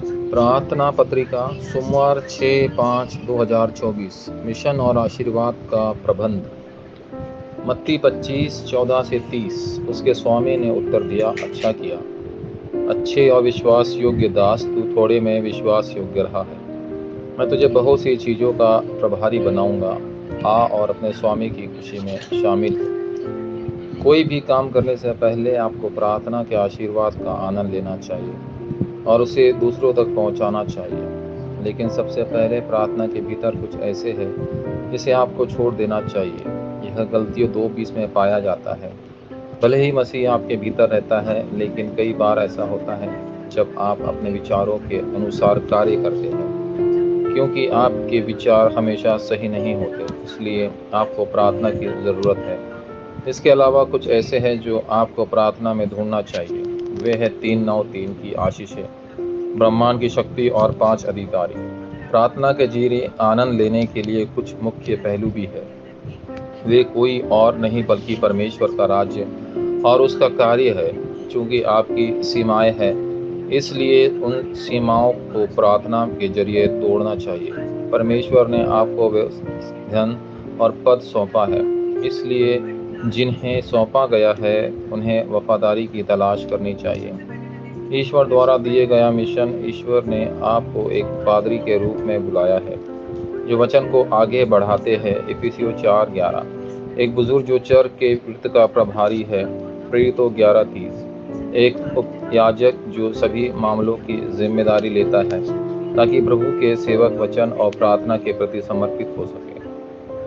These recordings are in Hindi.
प्रार्थना पत्रिका सोमवार 6/5/2024 मिशन और आशीर्वाद का प्रबंध। मत्ती 25:14-30। उसके स्वामी ने उत्तर दिया, अच्छा किया, अच्छे और विश्वास योग्य दास, तू थोड़े में विश्वास योग्य रहा है, मैं तुझे बहुत सी चीज़ों का प्रभारी बनाऊंगा। आ और अपने स्वामी की खुशी में शामिल हो। कोई भी काम करने से पहले आपको प्रार्थना के आशीर्वाद का आनंद लेना चाहिए और उसे दूसरों तक पहुंचाना चाहिए। लेकिन सबसे पहले प्रार्थना के भीतर कुछ ऐसे है जिसे आपको छोड़ देना चाहिए। यह गलतियों 2:20 में पाया जाता है। भले ही मसीह आपके भीतर रहता है, लेकिन कई बार ऐसा होता है जब आप अपने विचारों के अनुसार कार्य करते हैं। क्योंकि आपके विचार हमेशा सही नहीं होते, इसलिए आपको प्रार्थना की ज़रूरत है। इसके अलावा कुछ ऐसे हैं जो आपको प्रार्थना में ढूंढना चाहिए। वे है 3:9-3 की आशीषें, ब्रह्मांड की शक्ति और 5 अधिकारी। प्रार्थना के जरिए आनंद लेने के लिए कुछ मुख्य पहलू भी है। वे कोई और नहीं बल्कि परमेश्वर का राज्य और उसका कार्य है। चूंकि आपकी सीमाएं हैं, इसलिए उन सीमाओं को प्रार्थना के जरिए तोड़ना चाहिए। परमेश्वर ने आपको धन और पद सौंपा है, इसलिए जिन्हें सौंपा गया है उन्हें वफादारी की तलाश करनी चाहिए। ईश्वर द्वारा दिए गया मिशन। ईश्वर ने आपको एक पादरी के रूप में बुलाया है जो वचन को आगे बढ़ाते हैं। इफिसियों 4:11। एक बुजुर्ग जो चर्च के वित्त का प्रभारी है। प्रेरितों 11:30। एक उपयाजक जो सभी मामलों की जिम्मेदारी लेता है ताकि प्रभु के सेवक वचन और प्रार्थना के प्रति समर्पित हो सके।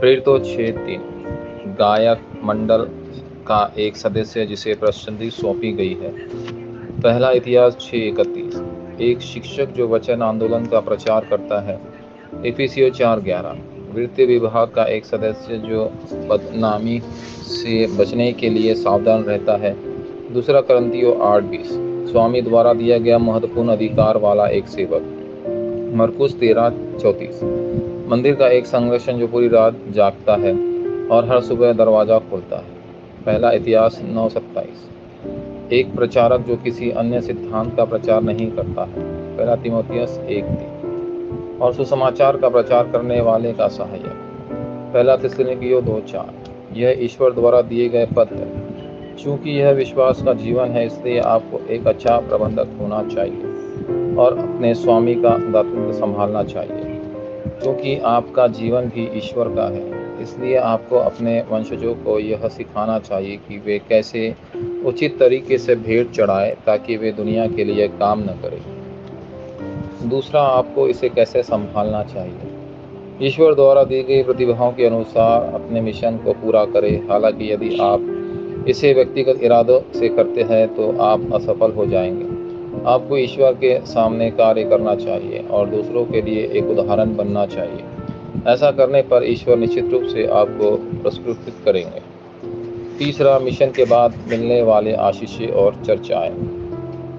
प्रेरितों 6:3। गायक मंडल का एक सदस्य जिसे प्रस्तुति सौंपी गई है। पहला इतिहास 6:31। एक शिक्षक जो वचन आंदोलन का प्रचार करता है। इफिसियों 4:11। वित्तीय विभाग का एक सदस्य जो बदनामी से बचने के लिए सावधान रहता है। दूसरा करंथियों 8:20। स्वामी द्वारा दिया गया महत्वपूर्ण अधिकार वाला एक सेवक। मरकुस 13:34। मंदिर का एक संरक्षण जो पूरी रात जागता है और हर सुबह दरवाजा खोलता है। पहला इतिहास 9:27। एक प्रचारक जो किसी अन्य सिद्धांत का प्रचार नहीं करता है। पहला तीमुथियुस 1:3। और सुसमाचार का प्रचार करने वाले का सहायक। पहला थिस्सलुनीकियों 2:4। यह ईश्वर द्वारा दिए गए पद है। चूंकि यह विश्वास का जीवन है, इसलिए आपको एक अच्छा प्रबंधक होना चाहिए और अपने स्वामी का दायित्व संभालना चाहिए। क्योंकि आपका जीवन भी ईश्वर का है, इसलिए आपको अपने वंशजों को यह सिखाना चाहिए कि वे कैसे उचित तरीके से भेंट चढ़ाएं ताकि वे दुनिया के लिए काम न करें। दूसरा, आपको इसे कैसे संभालना चाहिए। ईश्वर द्वारा दी गई प्रतिभाओं के अनुसार अपने मिशन को पूरा करें। हालांकि यदि आप इसे व्यक्तिगत इरादों से करते हैं तो आप असफल हो जाएंगे। आपको ईश्वर के सामने कार्य करना चाहिए और दूसरों के लिए एक उदाहरण बनना चाहिए। ऐसा करने पर ईश्वर निश्चित रूप से आपको पुरस्कृत करेंगे। तीसरा, मिशन के बाद मिलने वाले आशीषें और चर्चाएं।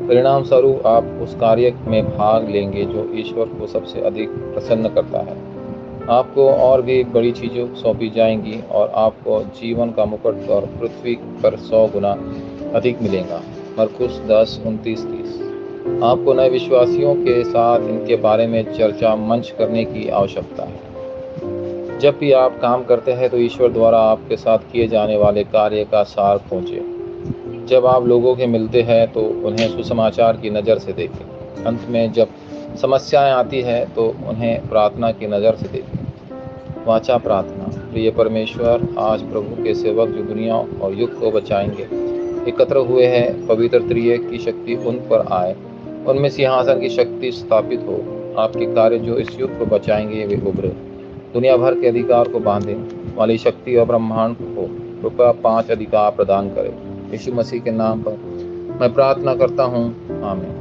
परिणाम स्वरूप आप उस कार्य में भाग लेंगे जो ईश्वर को सबसे अधिक प्रसन्न करता है। आपको और भी बड़ी चीज़ें सौंपी जाएंगी और आपको जीवन का मुकुट और पृथ्वी पर 100 गुना अधिक मिलेगा। मरकुस 10:29-30। आपको नए विश्वासियों के साथ इनके बारे में चर्चा मंच करने की आवश्यकता है। जब भी आप काम करते हैं तो ईश्वर द्वारा आपके साथ किए जाने वाले कार्य का सार खोजें। जब आप लोगों के मिलते हैं तो उन्हें सुसमाचार की नज़र से देखें। अंत में जब समस्याएं आती हैं तो उन्हें प्रार्थना की नज़र से देखें। वाचा प्रार्थना। प्रिय परमेश्वर, आज प्रभु के सेवक जो दुनिया और युग को बचाएंगे एकत्र हुए हैं, पवित्र त्रिएक की शक्ति उन पर आए, उनमें सिंहासन की शक्ति स्थापित हो। आपके कार्य जो इस युग को बचाएंगे वे उभरे, दुनिया भर के अधिकार को बांधे वाली शक्ति और ब्रह्मांड को कृपया 5 अधिकार प्रदान करें। यीशु मसीह के नाम पर मैं प्रार्थना करता हूँ, आमीन।